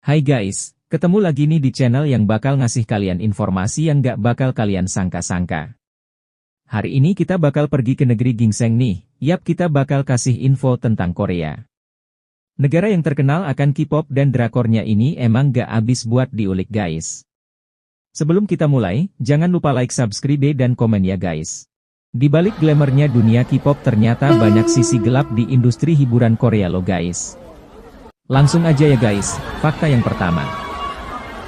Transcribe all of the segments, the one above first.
Hai guys, ketemu lagi nih di channel yang bakal ngasih kalian informasi yang gak bakal kalian sangka-sangka. Hari ini kita bakal pergi ke negeri ginseng nih, yap kita bakal kasih info tentang Korea. Negara yang terkenal akan K-pop dan drakornya ini emang gak abis buat diulik guys. Sebelum kita mulai, jangan lupa like, subscribe dan komen ya guys. Di balik glamournya dunia K-pop ternyata banyak sisi gelap di industri hiburan Korea lo guys. Langsung aja ya guys, fakta yang pertama.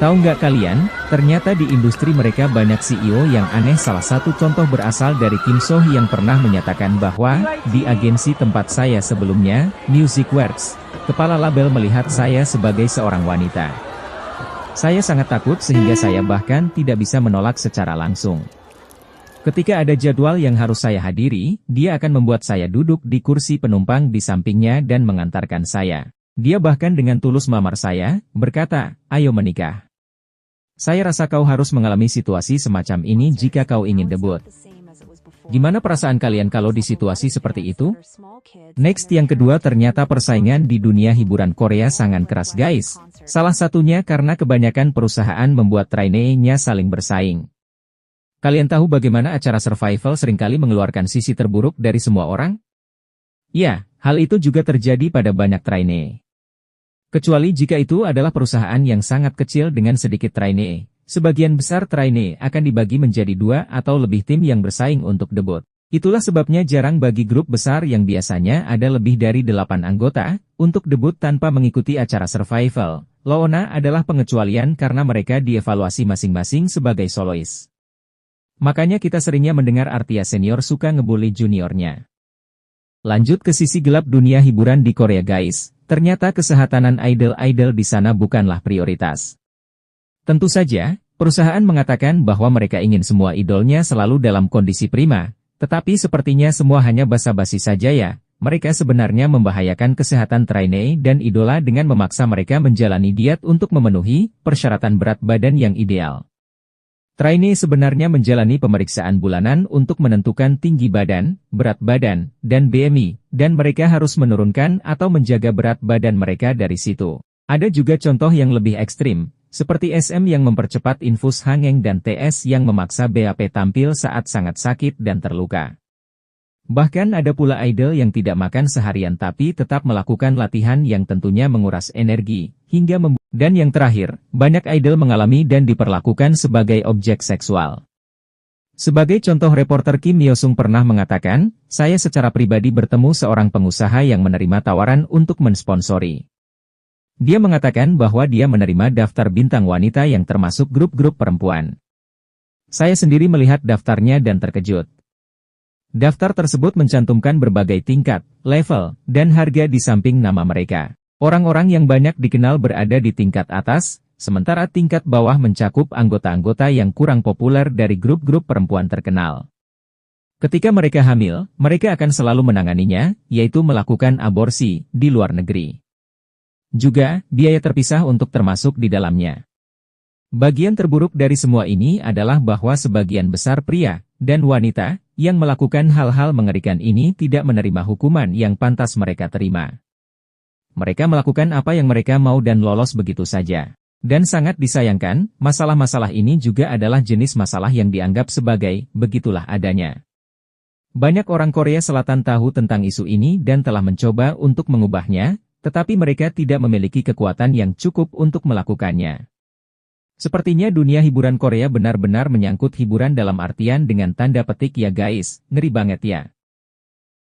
Tahu nggak kalian, ternyata di industri mereka banyak CEO yang aneh. Salah satu contoh berasal dari Kim So Hee yang pernah menyatakan bahwa, di agensi tempat saya sebelumnya, Music Works, kepala label melihat saya sebagai seorang wanita. Saya sangat takut sehingga saya bahkan tidak bisa menolak secara langsung. Ketika ada jadwal yang harus saya hadiri, dia akan membuat saya duduk di kursi penumpang di sampingnya dan mengantarkan saya. Dia bahkan dengan tulus melamar saya, berkata, "Ayo menikah." Saya rasa kau harus mengalami situasi semacam ini jika kau ingin debut. Gimana perasaan kalian kalau di situasi seperti itu? Next, yang kedua, ternyata persaingan di dunia hiburan Korea sangat keras guys. Salah satunya karena kebanyakan perusahaan membuat trainee-nya saling bersaing. Kalian tahu bagaimana acara survival seringkali mengeluarkan sisi terburuk dari semua orang? Ya, hal itu juga terjadi pada banyak trainee. Kecuali jika itu adalah perusahaan yang sangat kecil dengan sedikit trainee. Sebagian besar trainee akan dibagi menjadi 2 atau lebih tim yang bersaing untuk debut. Itulah sebabnya jarang bagi grup besar yang biasanya ada lebih dari 8 anggota, untuk debut tanpa mengikuti acara survival. Loona adalah pengecualian karena mereka dievaluasi masing-masing sebagai solois. Makanya kita seringnya mendengar artis senior suka ngebully juniornya. Lanjut ke sisi gelap dunia hiburan di Korea guys. Ternyata kesehatan idol-idol di sana bukanlah prioritas. Tentu saja, perusahaan mengatakan bahwa mereka ingin semua idolnya selalu dalam kondisi prima, tetapi sepertinya semua hanya basa-basi saja ya. Mereka sebenarnya membahayakan kesehatan trainee dan idola dengan memaksa mereka menjalani diet untuk memenuhi persyaratan berat badan yang ideal. Trainee sebenarnya menjalani pemeriksaan bulanan untuk menentukan tinggi badan, berat badan, dan BMI, dan mereka harus menurunkan atau menjaga berat badan mereka dari situ. Ada juga contoh yang lebih ekstrim, seperti SM yang mempercepat infus Hangeng dan TS yang memaksa BAP tampil saat sangat sakit dan terluka. Bahkan ada pula idol yang tidak makan seharian tapi tetap melakukan latihan yang tentunya menguras energi, hingga dan yang terakhir, banyak idol mengalami dan diperlakukan sebagai objek seksual. Sebagai contoh, reporter Kim Yo-sung pernah mengatakan, "Saya secara pribadi bertemu seorang pengusaha yang menerima tawaran untuk mensponsori." Dia mengatakan bahwa dia menerima daftar bintang wanita yang termasuk grup-grup perempuan. Saya sendiri melihat daftarnya dan terkejut. Daftar tersebut mencantumkan berbagai tingkat, level, dan harga di samping nama mereka. Orang-orang yang banyak dikenal berada di tingkat atas, sementara tingkat bawah mencakup anggota-anggota yang kurang populer dari grup-grup perempuan terkenal. Ketika mereka hamil, mereka akan selalu menanganinya, yaitu melakukan aborsi di luar negeri. Juga, biaya terpisah untuk termasuk di dalamnya. Bagian terburuk dari semua ini adalah bahwa sebagian besar pria dan wanita yang melakukan hal-hal mengerikan ini tidak menerima hukuman yang pantas mereka terima. Mereka melakukan apa yang mereka mau dan lolos begitu saja. Dan sangat disayangkan, masalah-masalah ini juga adalah jenis masalah yang dianggap sebagai begitulah adanya. Banyak orang Korea Selatan tahu tentang isu ini dan telah mencoba untuk mengubahnya, tetapi mereka tidak memiliki kekuatan yang cukup untuk melakukannya. Sepertinya dunia hiburan Korea benar-benar menyangkut hiburan dalam artian dengan tanda petik ya guys, ngeri banget ya.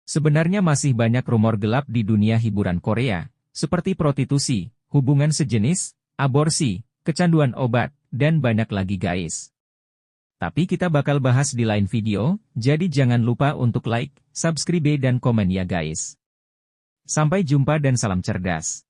Sebenarnya masih banyak rumor gelap di dunia hiburan Korea, seperti prostitusi, hubungan sejenis, aborsi, kecanduan obat, dan banyak lagi guys. Tapi kita bakal bahas di lain video, jadi jangan lupa untuk like, subscribe dan komen ya guys. Sampai jumpa dan salam cerdas.